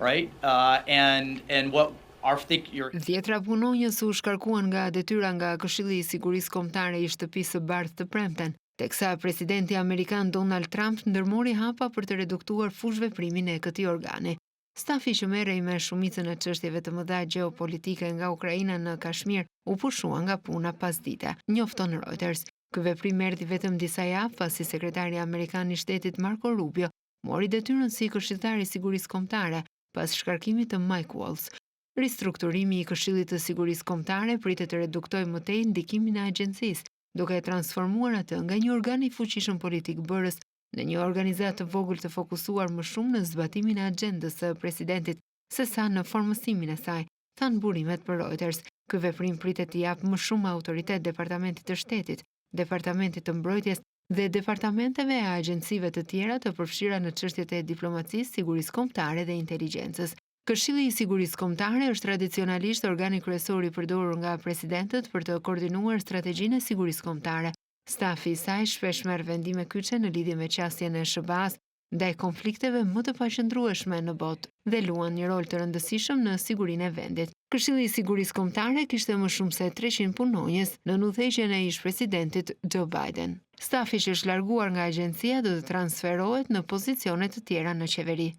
right? And what our Dhjetra punonjës u shkarkuan nga detyra nga Këshilli i Sigurisë Kombëtare i Shtëpisë së Bardhë të premten, teksa presidenti amerikan Donald Trump ndërmori hapa për të reduktuar fushveprimin e këtij organi. Stafi që merrej me shumicën e çështjeve të mëdha gjeopolitike nga Ukraina në Kashmir u pushua nga puna pasdite, njofton Reuters. Ky veprim erdhi vetëm disa javë pasi sekretari amerikan i shtetit Marco Rubio mori detyrën si këshilltar i sigurisë kombëtare pas shkarkimit të Mike Waltz. Ristrukturimi i Këshillit të Sigurisë Kombëtare pritet të reduktojë më tej ndikimin e agjencisë, duke e transformuar atë nga një organ i fuqishëm politik bërës në një organizatë të vogël të fokusuar më shumë në zbatimin e agjendës së presidentit sesa në formësimin e saj, thanë burimet për Reuters. Ky veprim pritet të japë më shumë autoritet Departamentit të Shtetit, Departamentit të Mbrojtjes dhe departamenteve e agjencive të tjera të përfshira në çështjet e diplomacisë, sigurisë kombëtare dhe inteligjencës. Këshilli i Sigurisë Kombëtare është tradicionalisht organi kryesor i përdorur nga presidentët për të koordinuar strategjinë e sigurisë kombëtare. Stafi i saj shpesh merr vendime kyçe në lidhje me qasjen e SBA-s ndaj konflikteve më të paqëndrueshme në botë dhe luan një rol të rëndësishëm në sigurinë e vendit. Këshilli i Sigurisë Kombëtare kishte më shumë se 300 punonjës në udhëheqjen e ish-presidentit Joe Biden. Stafi që është larguar nga agjencia do të transferohet në pozicione të tjera në qeveri.